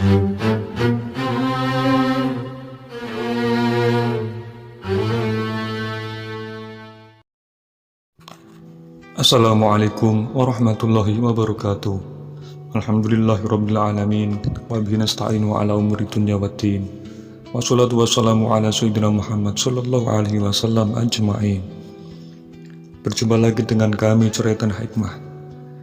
Assalamualaikum warahmatullahi wabarakatuh. Alhamdulillahirrabbilalamin. Wabihi nasta'inu ala umuri dunya waddin. Wassalatu wassalamu ala sayyidina Muhammad sallallahu alaihi wasallam ajma'in. Berjumpa lagi dengan kami Ceraitan Hikmah.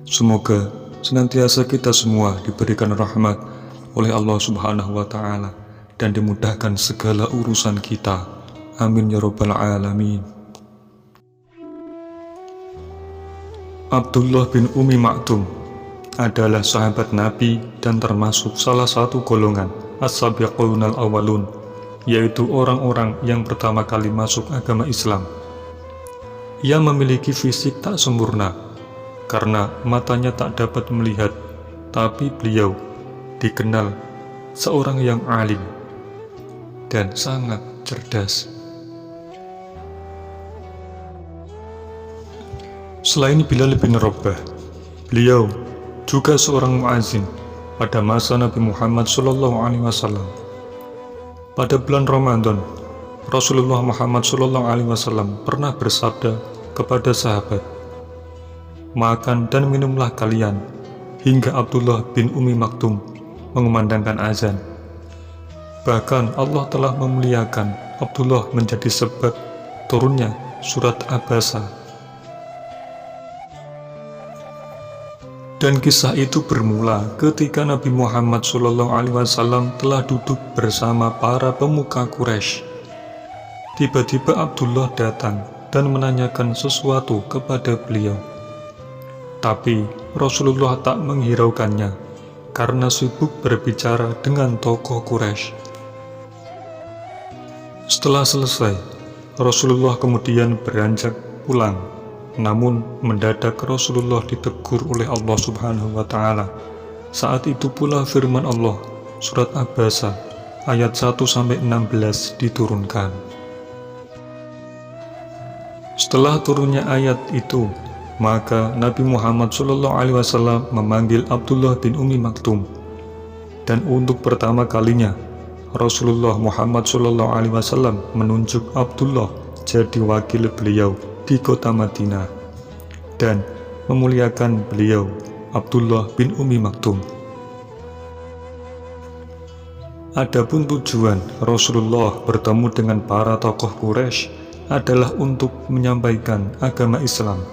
Semoga senantiasa kita semua diberikan rahmat oleh Allah subhanahu wa ta'ala dan dimudahkan segala urusan kita. Amin ya rabbal alamin. Abdullah bin Ummi Maktum adalah sahabat Nabi dan termasuk salah satu golongan as-sabiqunal awwalun, yaitu orang-orang yang pertama kali masuk agama Islam. Ia memiliki fisik tak sempurna karena matanya tak dapat melihat, tapi beliau dikenal seorang yang alim dan sangat cerdas. Selain Bilal bin Rabah, beliau juga seorang muazin pada masa Nabi Muhammad SAW. Pada bulan Ramadan, Rasulullah Muhammad SAW pernah bersabda kepada sahabat, "Makan dan minumlah kalian hingga Abdullah bin Ummi Maktum mengumandangkan azan." Bahkan Allah telah memuliakan Abdullah menjadi sebab turunnya surat Abasa. Dan kisah itu bermula ketika Nabi Muhammad SAW telah duduk bersama para pemuka Quraisy. Tiba-tiba Abdullah datang dan menanyakan sesuatu kepada beliau. Tapi Rasulullah tak menghiraukannya karena sibuk berbicara dengan tokoh Quraisy. Setelah selesai, Rasulullah kemudian beranjak pulang. Namun mendadak Rasulullah ditegur oleh Allah subhanahu wa ta'ala. Saat itu pula firman Allah surat Abasa ayat 1-16 diturunkan. Setelah turunnya ayat itu, maka Nabi Muhammad SAW memanggil Abdullah bin Ummi Maktum. Dan untuk pertama kalinya Rasulullah Muhammad SAW menunjuk Abdullah jadi wakil beliau di kota Madinah dan memuliakan beliau, Abdullah bin Ummi Maktum. Adapun tujuan Rasulullah bertemu dengan para tokoh Quraisy adalah untuk menyampaikan agama Islam,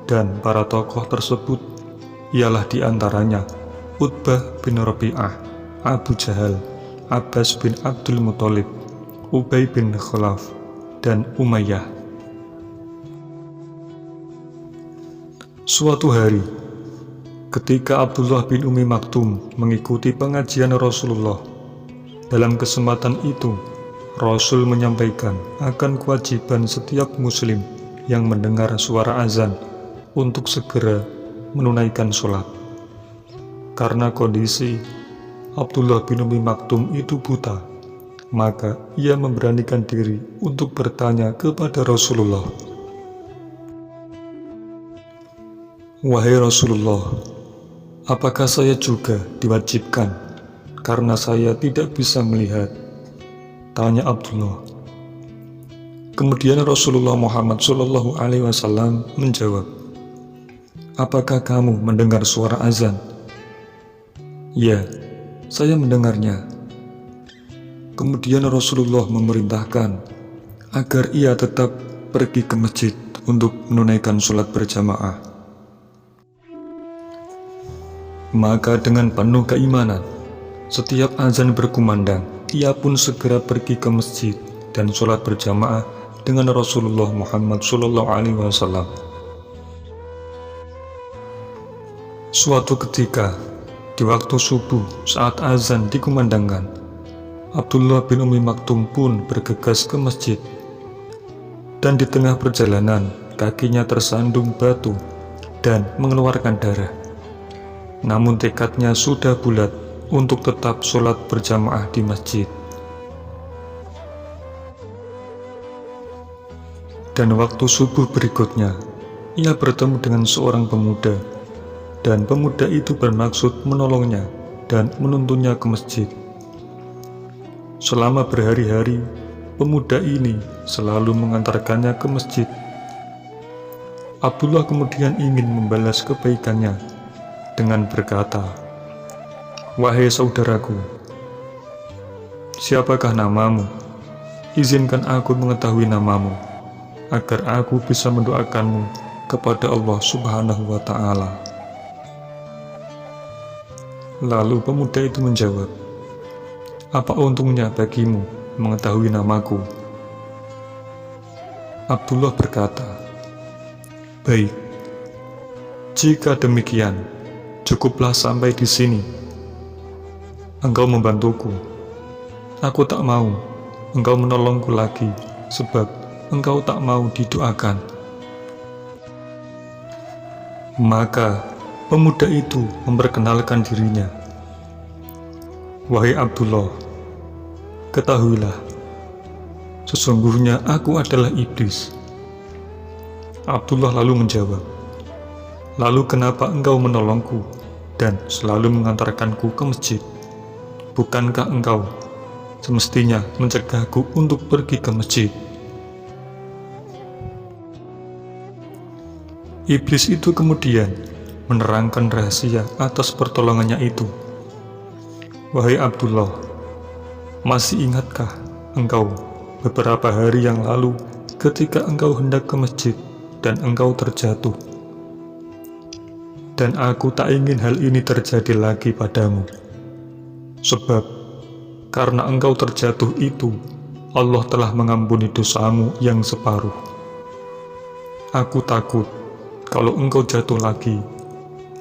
dan para tokoh tersebut ialah diantaranya Utbah bin Rabi'ah, Abu Jahal, Abbas bin Abdul Muthalib, Ubay bin Khalaf, dan Umayyah. Suatu hari, ketika Abdullah bin Ummi Maktum mengikuti pengajian Rasulullah, dalam kesempatan itu Rasul menyampaikan akan kewajiban setiap muslim yang mendengar suara azan untuk segera menunaikan sholat. Karena kondisi Abdullah bin Ummi Maktum itu buta, maka ia memberanikan diri untuk bertanya kepada Rasulullah, "Wahai Rasulullah, apakah saya juga diwajibkan karena saya tidak bisa melihat?" tanya Abdullah. Kemudian Rasulullah Muhammad SAW menjawab, "Apakah kamu mendengar suara azan?" "Ya, saya mendengarnya." Kemudian Rasulullah memerintahkan agar ia tetap pergi ke masjid untuk menunaikan sholat berjamaah. Maka dengan penuh keimanan, setiap azan berkumandang, ia pun segera pergi ke masjid dan sholat berjamaah dengan Rasulullah Muhammad SAW. Suatu ketika, di waktu subuh saat azan dikumandangkan, Abdullah bin Ummi Maktum pun bergegas ke masjid. Dan di tengah perjalanan, kakinya tersandung batu dan mengeluarkan darah. Namun tekadnya sudah bulat untuk tetap sholat berjamaah di masjid. Dan waktu subuh berikutnya, ia bertemu dengan seorang pemuda, dan pemuda itu bermaksud menolongnya dan menuntunnya ke masjid. Selama berhari-hari, pemuda ini selalu mengantarkannya ke masjid. Abdullah kemudian ingin membalas kebaikannya dengan berkata, "Wahai saudaraku, siapakah namamu? Izinkan aku mengetahui namamu, agar aku bisa mendoakanmu kepada Allah Subhanahu wa Ta'ala." Lalu pemuda itu menjawab, "Apa untungnya bagimu mengetahui namaku?" Abdullah berkata, "Baik, jika demikian, cukuplah sampai di sini. Engkau membantuku. Aku tak mau engkau menolongku lagi, sebab engkau tak mau didoakan." Maka pemuda itu memperkenalkan dirinya. "Wahai Abdullah, ketahuilah, sesungguhnya aku adalah iblis." Abdullah lalu menjawab, "Lalu kenapa engkau menolongku dan selalu mengantarkanku ke masjid? Bukankah engkau semestinya mencegahku untuk pergi ke masjid?" Iblis itu kemudian menerangkan rahasia atas pertolongannya itu. "Wahai Abdullah, masih ingatkah engkau beberapa hari yang lalu ketika engkau hendak ke masjid dan engkau terjatuh? Dan aku tak ingin hal ini terjadi lagi padamu. Sebab karena engkau terjatuh itu, Allah telah mengampuni dosamu yang separuh. Aku takut kalau engkau jatuh lagi,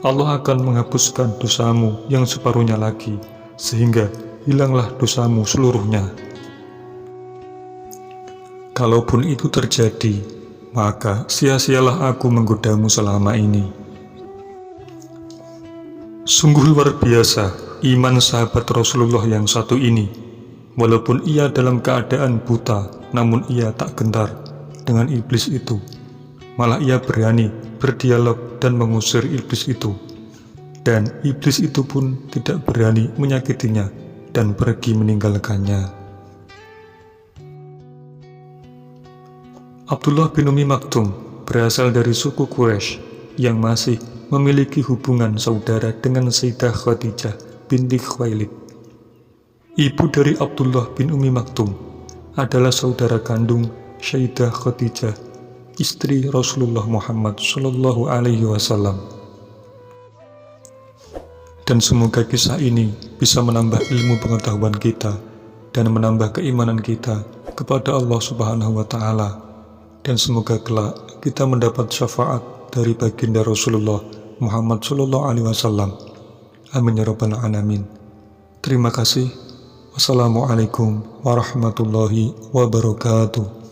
Allah akan menghapuskan dosamu yang separuhnya lagi, sehingga hilanglah dosamu seluruhnya. Kalaupun itu terjadi, maka sia-sialah aku menggodamu selama ini." Sungguh luar biasa iman sahabat Rasulullah yang satu ini. Walaupun ia dalam keadaan buta, namun ia tak gentar dengan iblis itu. Malah ia berani berdialog dan mengusir iblis itu. Dan iblis itu pun tidak berani menyakitinya dan pergi meninggalkannya. Abdullah bin Umi Maktum berasal dari suku Quraisy yang masih memiliki hubungan saudara dengan Sayyidah Khadijah binti Khuwailid. Ibu dari Abdullah bin Umi Maktum adalah saudara kandung Sayyidah Khadijah, istri Rasulullah Muhammad Shallallahu Alaihi Wasallam. Dan semoga kisah ini bisa menambah ilmu pengetahuan kita dan menambah keimanan kita kepada Allah Subhanahu wa Ta'ala. Dan semoga kelak kita mendapat syafaat dari baginda Rasulullah Muhammad Shallallahu Alaihi Wasallam. Amin ya rabbal alamin. Terima kasih. Wassalamualaikum warahmatullahi wabarakatuh.